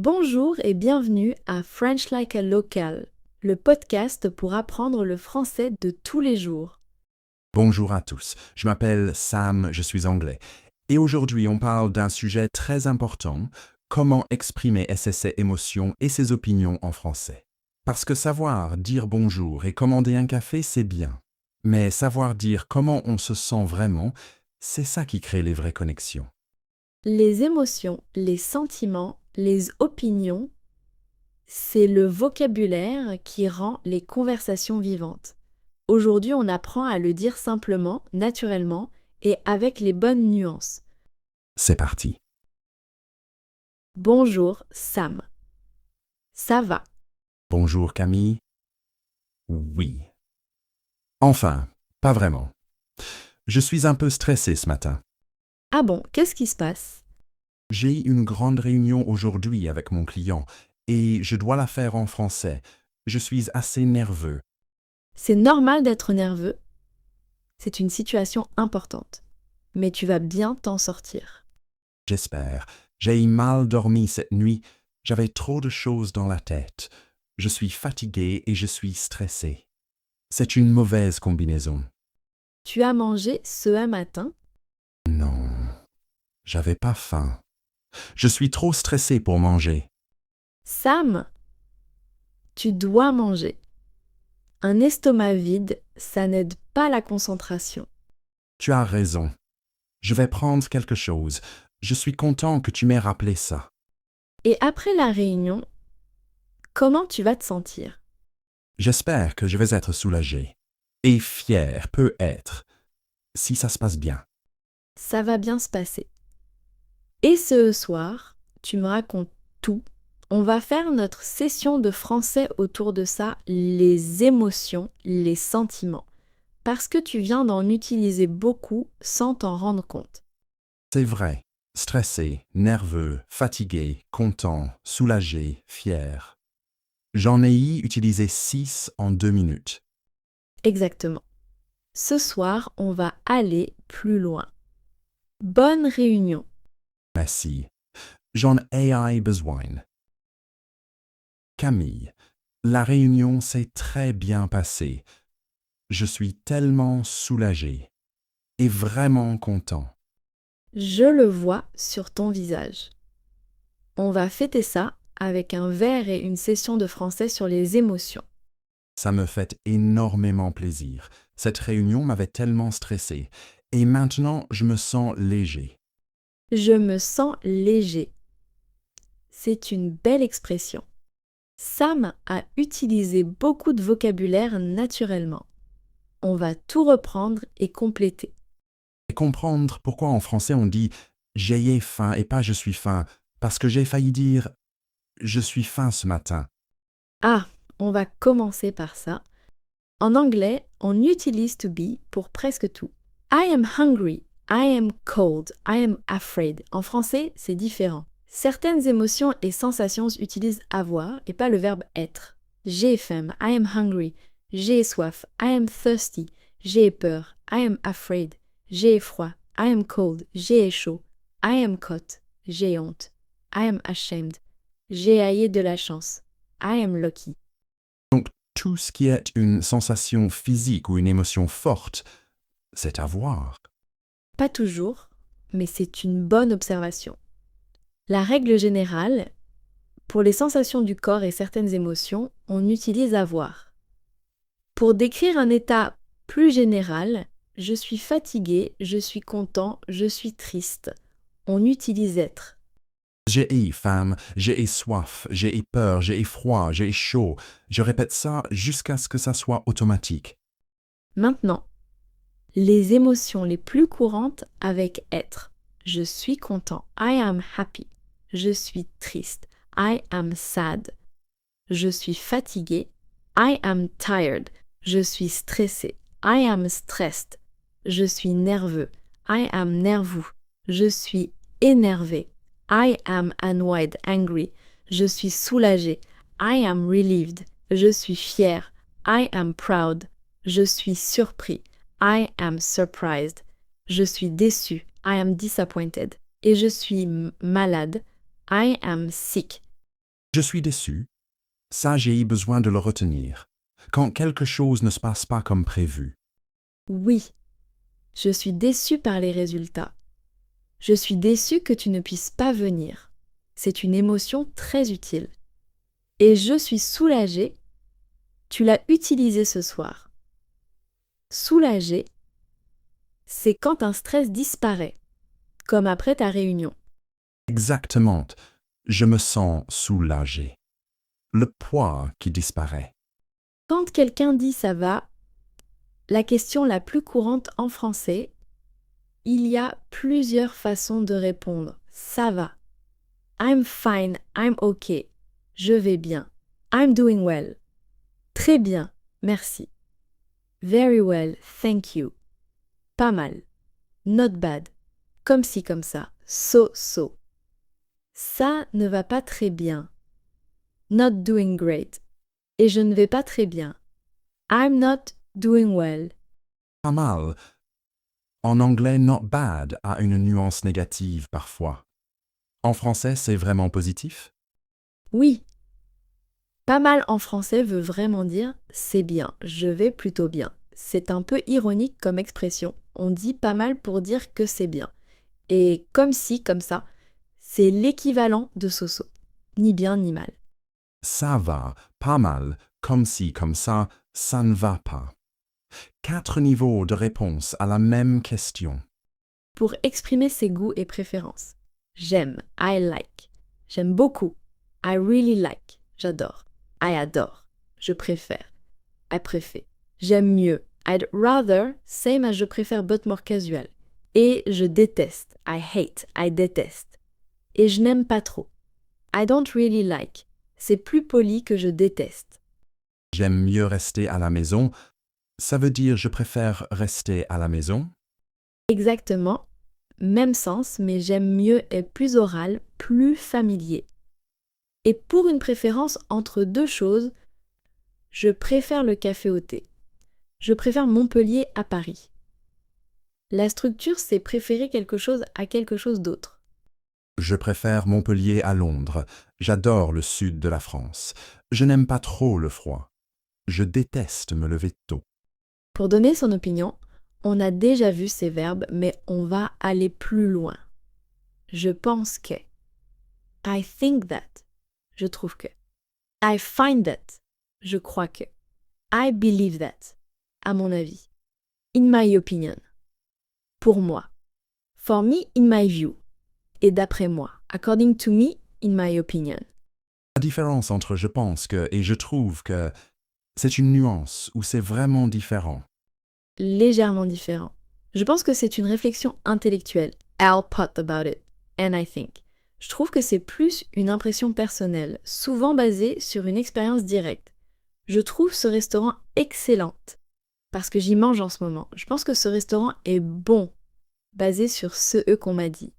Bonjour et bienvenue à French Like a Local, le podcast pour apprendre le français de tous les jours. Bonjour à tous, je m'appelle Sam, je suis anglais. Et aujourd'hui, on parle d'un sujet très important, comment exprimer ses émotions et ses opinions en français. Parce que savoir dire bonjour et commander un café, c'est bien. Mais savoir dire comment on se sent vraiment, c'est ça qui crée les vraies connexions. Les émotions, les sentiments, les opinions, c'est le vocabulaire qui rend les conversations vivantes. Aujourd'hui, on apprend à le dire simplement, naturellement et avec les bonnes nuances. C'est parti. Bonjour Sam. Ça va? Bonjour Camille. Oui. Enfin, pas vraiment. Je suis un peu stressé ce matin. Ah bon, qu'est-ce qui se passe? J'ai une grande réunion aujourd'hui avec mon client et je dois la faire en français. Je suis assez nerveux. C'est normal d'être nerveux. C'est une situation importante. Mais tu vas bien t'en sortir. J'espère. J'ai mal dormi cette nuit. J'avais trop de choses dans la tête. Je suis fatigué et je suis stressé. C'est une mauvaise combinaison. Tu as mangé ce matin? Non, j'avais pas faim. Je suis trop stressé pour manger. Sam, tu dois manger. Un estomac vide, ça n'aide pas la concentration. Tu as raison. Je vais prendre quelque chose. Je suis content que tu m'aies rappelé ça. Et après la réunion, comment tu vas te sentir? J'espère que je vais être soulagé. Et fier peut être, si ça se passe bien. Ça va bien se passer. Et ce soir, tu me racontes tout. On va faire notre session de français autour de ça, les émotions, les sentiments. Parce que tu viens d'en utiliser beaucoup sans t'en rendre compte. C'est vrai. Stressé, nerveux, fatigué, content, soulagé, fier. J'en ai utilisé 6 en 2 minutes. Exactement. Ce soir, on va aller plus loin. Bonne réunion. Merci. J'en ai besoin. Camille, la réunion s'est très bien passée. Je suis tellement soulagé et vraiment content. Je le vois sur ton visage. On va fêter ça avec un verre et une session de français sur les émotions. Ça me fait énormément plaisir. Cette réunion m'avait tellement stressé. Et maintenant, je me sens léger. Je me sens léger. C'est une belle expression. Sam a utilisé beaucoup de vocabulaire naturellement. On va tout reprendre et compléter. Et comprendre pourquoi en français on dit j'ai faim et pas je suis faim, parce que j'ai failli dire je suis faim ce matin. Ah, on va commencer par ça. En anglais, on utilise to be pour presque tout. I am hungry, I am cold, I am afraid. En français, c'est différent. Certaines émotions et sensations utilisent avoir et pas le verbe être. J'ai faim, I am hungry. J'ai soif, I am thirsty. J'ai peur, I am afraid. J'ai froid, I am cold. J'ai chaud, I am caught. J'ai honte, I am ashamed. J'ai haï de la chance, I am lucky. Donc tout ce qui est une sensation physique ou une émotion forte, c'est avoir. Pas toujours, mais c'est une bonne observation. La règle générale, pour les sensations du corps et certaines émotions, on utilise avoir. Pour décrire un état plus général, je suis fatigué, je suis content, je suis triste, on utilise être. J'ai faim, j'ai soif, j'ai peur, j'ai froid, j'ai chaud. Je répète ça jusqu'à ce que ça soit automatique. Maintenant, les émotions les plus courantes avec être. Je suis content, I am happy. Je suis triste, I am sad. Je suis fatigué, I am tired. Je suis stressé, I am stressed. Je suis nerveux, I am nerveux. Je suis énervé, I am annoyed, angry. Je suis soulagé, I am relieved. Je suis fier, I am proud. Je suis surpris, I am surprised. Je suis déçu, I am disappointed. Et je suis malade, I am sick. Je suis déçu. Ça, j'ai eu besoin de le retenir. Quand quelque chose ne se passe pas comme prévu. Oui, je suis déçue par les résultats. Je suis déçue que tu ne puisses pas venir. C'est une émotion très utile. Et je suis soulagée. Tu l'as utilisé ce soir. Soulagée, c'est quand un stress disparaît, comme après ta réunion. Exactement. Je me sens soulagé. Le poids qui disparaît. Quand quelqu'un dit ça va, la question la plus courante en français, il y a plusieurs façons de répondre. Ça va. I'm fine, I'm okay. Je vais bien. I'm doing well. Très bien, merci. Very well, thank you. Pas mal. Not bad. Comme ci, comme ça. So, so. Ça ne va pas très bien. Not doing great. Et je ne vais pas très bien. I'm not doing well. Pas mal. En anglais, not bad a une nuance négative parfois. En français, c'est vraiment positif? Oui. Pas mal en français veut vraiment dire c'est bien, je vais plutôt bien. C'est un peu ironique comme expression. On dit pas mal pour dire que c'est bien. Et comme si, comme ça, c'est l'équivalent de so-so. Ni bien ni mal. Ça va, pas mal, comme si, comme ça ne va pas. 4 niveaux de réponse à la même question. Pour exprimer ses goûts et préférences. J'aime, I like. J'aime beaucoup, I really like. J'adore, I adore. Je préfère, I préfère. J'aime mieux, I'd rather, same as je préfère but more casual. Et je déteste, I hate, I déteste. Et je n'aime pas trop, I don't really like. C'est plus poli que je déteste. J'aime mieux rester à la maison. Ça veut dire je préfère rester à la maison? Exactement, même sens, mais j'aime mieux est plus oral, plus familier. Et pour une préférence entre deux choses, je préfère le café au thé. Je préfère Montpellier à Paris. La structure, c'est préférer quelque chose à quelque chose d'autre. Je préfère Montpellier à Londres. J'adore le sud de la France. Je n'aime pas trop le froid. Je déteste me lever tôt. Pour donner son opinion, on a déjà vu ces verbes, mais on va aller plus loin. Je pense que. I think that. Je trouve que. I find that. Je crois que. I believe that. À mon avis. In my opinion. Pour moi. For me, in my view. Et d'après moi. According to me, in my opinion. La différence entre je pense que et je trouve que, c'est une nuance où c'est vraiment différent. Légèrement différent. Je pense que c'est une réflexion intellectuelle. I'll thought about it. And I think. Je trouve que c'est plus une impression personnelle, souvent basée sur une expérience directe. Je trouve ce restaurant excellent parce que j'y mange en ce moment. Je pense que ce restaurant est bon, basé sur ce qu'on m'a dit.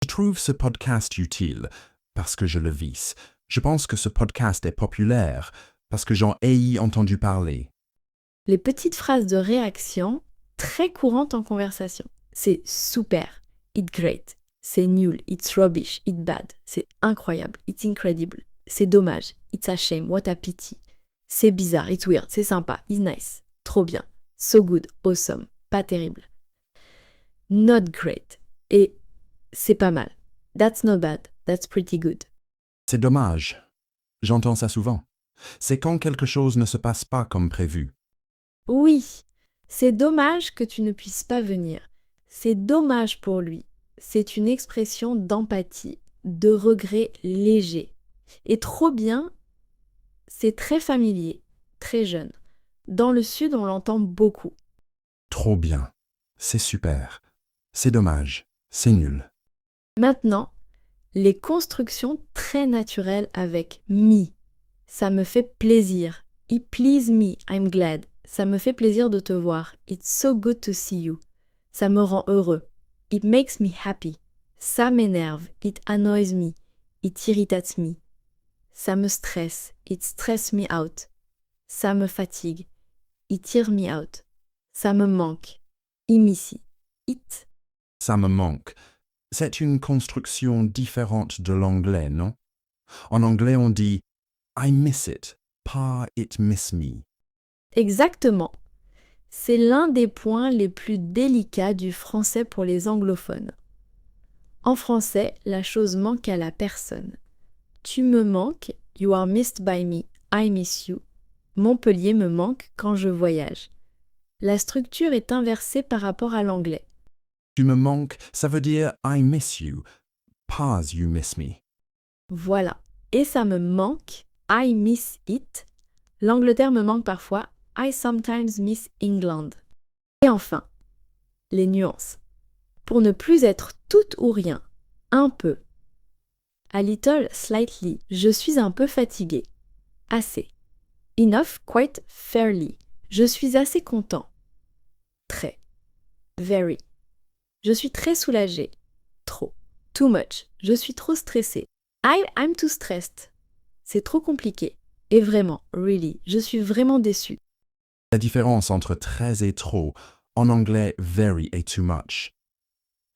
Je trouve ce podcast utile parce que je le vis. Je pense que ce podcast est populaire parce que j'en ai entendu parler. Les petites phrases de réaction, très courantes en conversation. C'est super, it's great, c'est nul, it's rubbish, it's bad, c'est incroyable, it's incredible, c'est dommage, it's a shame, what a pity. C'est bizarre, it's weird, c'est sympa, it's nice, trop bien, so good, awesome, pas terrible. Not great, et c'est pas mal. That's not bad, that's pretty good. C'est dommage. J'entends ça souvent. C'est quand quelque chose ne se passe pas comme prévu. Oui, c'est dommage que tu ne puisses pas venir. C'est dommage pour lui. C'est une expression d'empathie, de regret léger. Et trop bien, c'est très familier, très jeune. Dans le sud, on l'entend beaucoup. Trop bien. C'est super. C'est dommage. C'est nul. Maintenant, les constructions très naturelles avec me. Ça me fait plaisir. It please me, I'm glad. Ça me fait plaisir de te voir. It's so good to see you. Ça me rend heureux. It makes me happy. Ça m'énerve. It annoys me. It irritates me. Ça me stresse. It stress me out. Ça me fatigue. It tire me out. Ça me manque. I miss it. Ça me manque. C'est une construction différente de l'anglais, non? En anglais, on dit I miss it, pas it miss me. Exactement. C'est l'un des points les plus délicats du français pour les anglophones. En français, la chose manque à la personne. Tu me manques, you are missed by me, I miss you. Montpellier me manque quand je voyage. La structure est inversée par rapport à l'anglais. Tu me manques, ça veut dire I miss you, pas you miss me. Voilà. Et ça me manque, I miss it. L'Angleterre me manque parfois, I sometimes miss England. Et enfin, les nuances. Pour ne plus être tout ou rien, un peu. A little, slightly, je suis un peu fatigué. Assez. Enough, quite fairly. Je suis assez content. Très. Very. Je suis très soulagé. Trop. Too much. Je suis trop stressé. I'm too stressed. C'est trop compliqué. Et vraiment, really, je suis vraiment déçu. La différence entre très et trop, en anglais very et too much.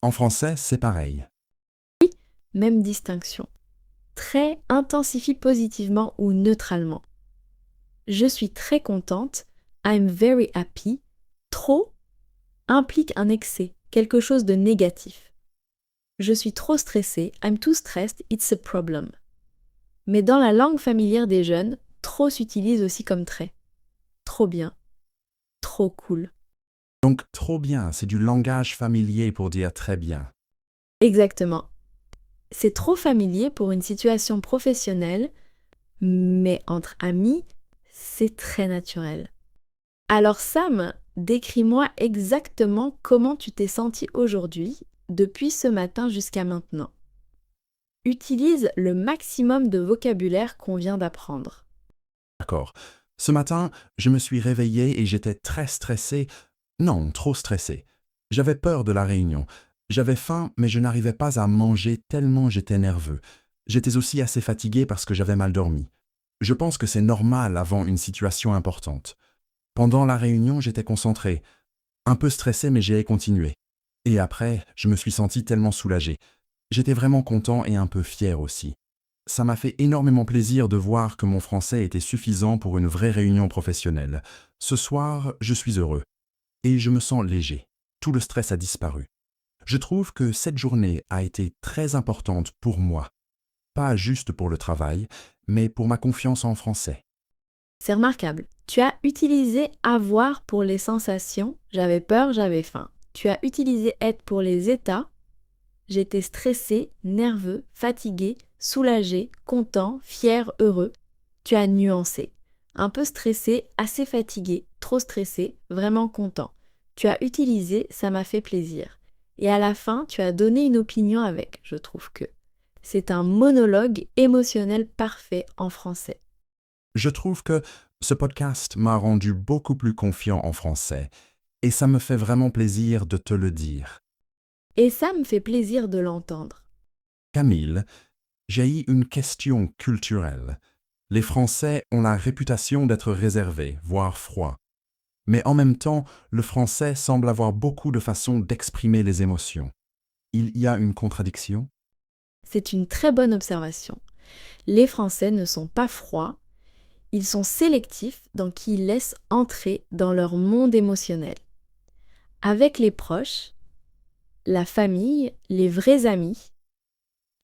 En français, c'est pareil. Même distinction. Très intensifie positivement ou neutralement. Je suis très contente. I'm very happy. Trop implique un excès, quelque chose de négatif. Je suis trop stressée. I'm too stressed. It's a problem. Mais dans la langue familière des jeunes, trop s'utilise aussi comme très. Trop bien. Trop cool. Donc, trop bien, c'est du langage familier pour dire très bien. Exactement. C'est trop familier pour une situation professionnelle, mais entre amis, c'est très naturel. Alors Sam, décris-moi exactement comment tu t'es senti aujourd'hui, depuis ce matin jusqu'à maintenant. Utilise le maximum de vocabulaire qu'on vient d'apprendre. D'accord. Ce matin, je me suis réveillé et j'étais très stressé. Non, trop stressé. J'avais peur de la réunion. J'avais faim, mais je n'arrivais pas à manger tellement j'étais nerveux. J'étais aussi assez fatigué parce que j'avais mal dormi. Je pense que c'est normal avant une situation importante. Pendant la réunion, j'étais concentré. Un peu stressé, mais j'ai continué. Et après, je me suis senti tellement soulagé. J'étais vraiment content et un peu fier aussi. Ça m'a fait énormément plaisir de voir que mon français était suffisant pour une vraie réunion professionnelle. Ce soir, je suis heureux. Et je me sens léger. Tout le stress a disparu. Je trouve que cette journée a été très importante pour moi. Pas juste pour le travail, mais pour ma confiance en français. C'est remarquable. Tu as utilisé avoir pour les sensations, j'avais peur, j'avais faim. Tu as utilisé être pour les états, j'étais stressé, nerveux, fatigué, soulagé, content, fier, heureux. Tu as nuancé. Un peu stressé, assez fatigué, trop stressé, vraiment content. Tu as utilisé ça m'a fait plaisir. Et à la fin, tu as donné une opinion avec, je trouve que. C'est un monologue émotionnel parfait en français. Je trouve que ce podcast m'a rendu beaucoup plus confiant en français. Et ça me fait vraiment plaisir de te le dire. Et ça me fait plaisir de l'entendre. Camille, j'ai eu une question culturelle. Les Français ont la réputation d'être réservés, voire froids. Mais en même temps, le français semble avoir beaucoup de façons d'exprimer les émotions. Il y a une contradiction? C'est une très bonne observation. Les Français ne sont pas froids, ils sont sélectifs dans qui ils laissent entrer dans leur monde émotionnel. Avec les proches, la famille, les vrais amis,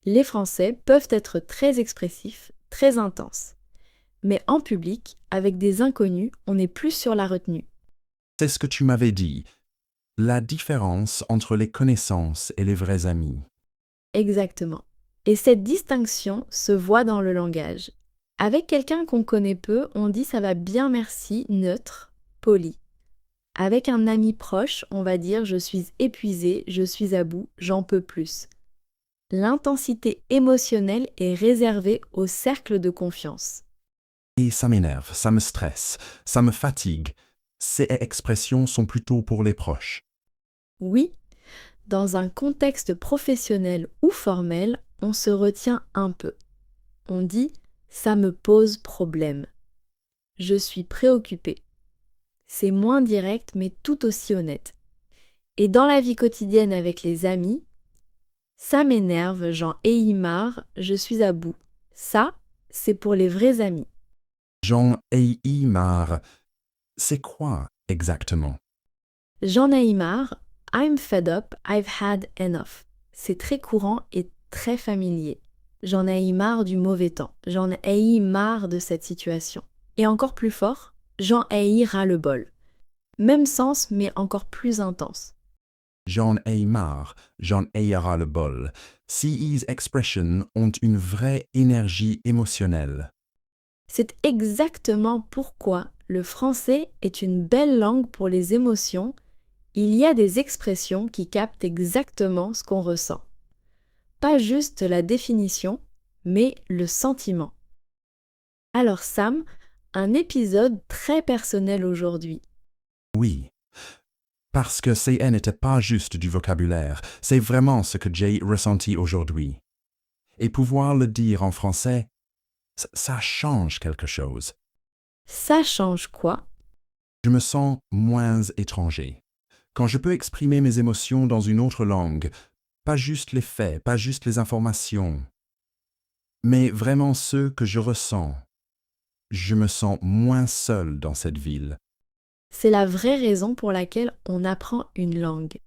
les Français peuvent être très expressifs, très intenses. Mais en public, avec des inconnus, on est plus sur la retenue. C'est ce que tu m'avais dit. La différence entre les connaissances et les vrais amis. Exactement. Et cette distinction se voit dans le langage. Avec quelqu'un qu'on connaît peu, on dit ça va bien merci, neutre, poli. Avec un ami proche, on va dire je suis épuisé, je suis à bout, j'en peux plus. L'intensité émotionnelle est réservée au cercle de confiance. Et ça m'énerve, ça me stresse, ça me fatigue. Ces expressions sont plutôt pour les proches. Oui, dans un contexte professionnel ou formel, on se retient un peu. On dit « ça me pose problème ». Je suis préoccupé. C'est moins direct mais tout aussi honnête. Et dans la vie quotidienne avec les amis, ça m'énerve, j'en ai marre, je suis à bout. Ça, c'est pour les vrais amis. J'en ai marre. C'est quoi exactement? J'en ai marre. I'm fed up. I've had enough. C'est très courant et très familier. J'en ai marre du mauvais temps. J'en ai marre de cette situation. Et encore plus fort, j'en ai ras-le-bol. Même sens, mais encore plus intense. J'en ai marre, j'en ai ras le bol. These expressions ont une vraie énergie émotionnelle. C'est exactement pourquoi le français est une belle langue pour les émotions. Il y a des expressions qui captent exactement ce qu'on ressent. Pas juste la définition, mais le sentiment. Alors Sam, un épisode très personnel aujourd'hui. Oui, parce que CN n'était pas juste du vocabulaire, c'est vraiment ce que j'ai ressenti aujourd'hui. Et pouvoir le dire en français, ça change quelque chose. Ça change quoi? Je me sens moins étranger. Quand je peux exprimer mes émotions dans une autre langue, pas juste les faits, pas juste les informations, mais vraiment ce que je ressens, je me sens moins seul dans cette ville. C'est la vraie raison pour laquelle on apprend une langue.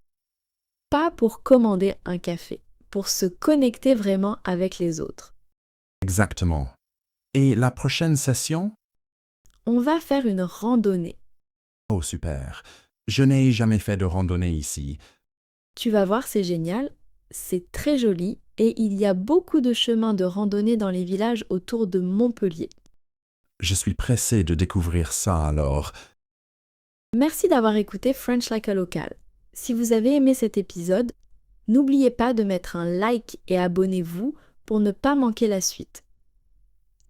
Pas pour commander un café, pour se connecter vraiment avec les autres. Exactement. Et la prochaine session? On va faire une randonnée. Oh super. Je n'ai jamais fait de randonnée ici. Tu vas voir, c'est génial, c'est très joli et il y a beaucoup de chemins de randonnée dans les villages autour de Montpellier. Je suis pressé de découvrir ça alors. Merci d'avoir écouté French Like a Local. Si vous avez aimé cet épisode, n'oubliez pas de mettre un like et abonnez-vous pour ne pas manquer la suite.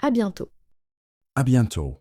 À bientôt. À bientôt.